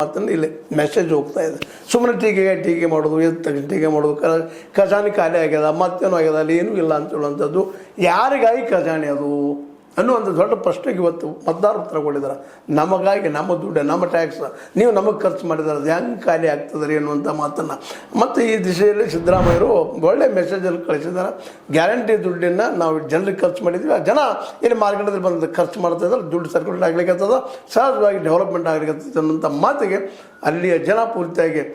ಮಾತನ್ನು ಇಲ್ಲಿ ಮೆಸೇಜ್ ಹೋಗ್ತಾ ಇದೆ. ಸುಮ್ಮನೆ ಟೀಕೆ ಮಾಡೋದು, ಎದ್ದು ತಕ್ಷಣ ಟೀಕೆ ಮಾಡೋದು, ಖಜಾನೆ ಖಾಲಿ ಆಗ್ಯದ, ಮತ್ತೇನೋ ಆಗ್ಯದ, ಅಲ್ಲಿ ಏನೂ ಇಲ್ಲ ಅಂತ ಹೇಳುವಂಥದ್ದು. ಯಾರಿಗಾಗಿ ಖಜಾನೆ ಅದು ಅನ್ನುವಂಥ ದೊಡ್ಡ ಪ್ರಶ್ನೆಗೆ ಇವತ್ತು ಮತದಾರರು ಉತ್ತರ ಕೊಟ್ಟಿದ್ದಾರೆ. ನಮಗಾಗಿ, ನಮ್ಮ ದುಡ್ಡು, ನಮ್ಮ ಟ್ಯಾಕ್ಸ್ ನೀವು ನಮಗೆ ಖರ್ಚು ಮಾಡಿದ್ದಾರೆ, ಅದು ಹೆಂಗೆ ಖಾಲಿ ಆಗ್ತದೆ ಅನ್ನುವಂಥ ಮಾತನ್ನು ಮತ್ತು ಈ ದಿಶೆಯಲ್ಲಿ ಸಿದ್ದರಾಮಯ್ಯರು ಒಳ್ಳೆ ಮೆಸೇಜಲ್ಲಿ ಕಳಿಸಿದ್ದಾರೆ. ಗ್ಯಾರಂಟಿ ದುಡ್ಡನ್ನು ನಾವು ಜನರಿಗೆ ಖರ್ಚು ಮಾಡಿದ್ವಿ, ಆ ಜನ ಇಲ್ಲಿ ಮಾರ್ಕೆಟಲ್ಲಿ ಬಂದು ಖರ್ಚು ಮಾಡ್ತಾ ಇದ್ದಾರೆ, ದುಡ್ಡು ಸರ್ಕ್ಯುಲೇಟ್ ಆಗ್ಲಿಕ್ಕತ್ತದ, ಸಹಜವಾಗಿ ಡೆವಲಪ್ಮೆಂಟ್ ಆಗ್ಲಿಕ್ಕತ್ತದ ಅನ್ನೋಂಥ ಮಾತಿಗೆ ಅಲ್ಲಿಯ ಜನ ಪೂರ್ತಿಯಾಗಿ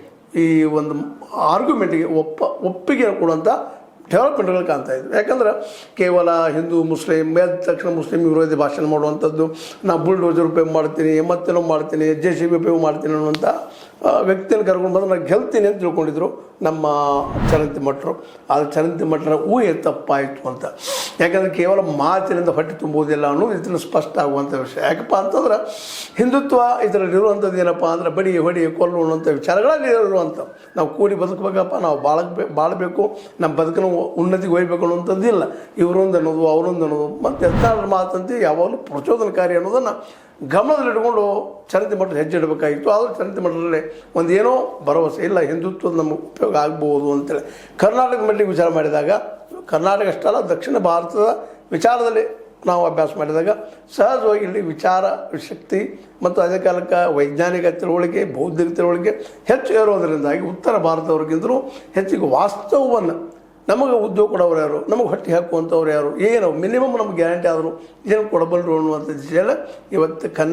ಈ ಒಂದು ಆರ್ಗ್ಯುಮೆಂಟಿಗೆ ಒಪ್ಪಿಗೆ ಕೊಡುವಂಥ ಡೆವಲಪ್ಮೆಂಟ್ಗಳು ಕಾಣ್ತಾ ಇದ್ವಿ. ಯಾಕಂದ್ರೆ ಕೇವಲ ಹಿಂದೂ ಮುಸ್ಲಿಂ ಎದ್ದ ತಕ್ಷಣ ಮುಸ್ಲಿಂ ವಿರೋಧಿ ಭಾಷಣ ಮಾಡುವಂಥದ್ದು, ನಾನು ಬುಲ್ಡೋಜರ್ ಉಪಯೋಗ ಮಾಡ್ತೀನಿ, ಮತ್ತೇನೋ ಮಾಡ್ತೀನಿ, JCB ಉಪಯೋಗ ಮಾಡ್ತೀನಿ ಅನ್ನುವಂಥ ವ್ಯಕ್ತಿಯನ್ನು ಕರ್ಕೊಂಡು ಬಂದು ನಾನು ಗೆಲ್ತೀನಿ ಅಂತ ತಿಳ್ಕೊಂಡಿದ್ರು ನಮ್ಮ ಚರಂತಿ ಮಠರು. ಅದು ಚರಂತಿ ಮಠರ ಊಹೆ ತಪ್ಪಾಯಿತು ಅಂತ. ಯಾಕಂದರೆ ಕೇವಲ ಮಾತಿನಿಂದ ಹೊಟ್ಟೆ ತುಂಬುವುದಿಲ್ಲ ಅನ್ನೋದು ಇದನ್ನು ಸ್ಪಷ್ಟ ಆಗುವಂಥ ವಿಷಯ. ಯಾಕಪ್ಪ ಅಂತಂದ್ರೆ ಹಿಂದುತ್ವ ಇದರಲ್ಲಿರುವಂಥದ್ದು ಏನಪ್ಪ ಅಂದರೆ ಬಡಿ ಹೊಡಿ ಕೊಲ್ಲು ಅನ್ನುವಂಥ ವಿಚಾರಗಳಲ್ಲಿ ಇರುವಂಥ, ನಾವು ಕೂಡಿ ಬದುಕಬೇಕಪ್ಪ, ನಾವು ಬಾಳಬೇಕು, ನಮ್ಮ ಬದುಕನ್ನು ಉನ್ನತಿಗೆ ಒಯ್ಯಬೇಕು ಅನ್ನುವಂಥದ್ದು ಇಲ್ಲ. ಇವರೊಂದು ಅನ್ನೋದು ಅವರೊಂದು ಅನ್ನೋದು ಮತ್ತು ಯತ್ನಾಳರ ಮಾತಂತೆ ಯಾವಾಗಲೂ ಪ್ರಚೋದನಕಾರಿ ಅನ್ನೋದನ್ನು ಗಮನದಲ್ಲಿಟ್ಕೊಂಡು ಚರಂತಿ ಮಠ ಹೆಜ್ಜೆ ಇಡಬೇಕಾಗಿತ್ತು. ಆದರೆ ಚರಂತಿ ಮಠದಲ್ಲಿ ಒಂದು ಏನೋ ಭರವಸೆ ಇಲ್ಲ, ಹಿಂದುತ್ವದ ನಮಗೆ ಉಪಯೋಗ ಆಗ್ಬೋದು ಅಂತೇಳಿ ಕರ್ನಾಟಕದ ಮಟ್ಟಿಗೆ ವಿಚಾರ ಮಾಡಿದಾಗ, ಕರ್ನಾಟಕ ಅಷ್ಟಲ್ಲ ದಕ್ಷಿಣ ಭಾರತದ ವಿಚಾರದಲ್ಲಿ ನಾವು ಅಭ್ಯಾಸ ಮಾಡಿದಾಗ ಸಹಜವಾಗಿ ಇಲ್ಲಿ ವಿಚಾರ ಶಕ್ತಿ ಮತ್ತು ಅದೇ ಕಾಲಕ್ಕೆ ವೈಜ್ಞಾನಿಕ ತಿಳುವಳಿಕೆ, ಬೌದ್ಧಿಕ ತಿಳುವಳಿಕೆ ಹೆಚ್ಚು ಇರೋದರಿಂದಾಗಿ ಉತ್ತರ ಭಾರತದವ್ರಿಗಿಂತಲೂ ಹೆಚ್ಚಿಗೆ ವಾಸ್ತವವನ್ನು ನಮಗೆ ಉದ್ಯೋಗ ಕೊಡೋರು ಯಾರು, ನಮಗೆ ಹೊಟ್ಟೆ ಹಾಕುವಂಥವ್ರು ಯಾರು, ಏನು ಮಿನಿಮಮ್ ನಮ್ಗೆ ಗ್ಯಾರಂಟಿ ಆದರೂ ಏನು ಕೊಡಬಲ್ಲರು ಅನ್ನುವಂಥ ದಿಶೆಯಲ್ಲಿ ಇವತ್ತು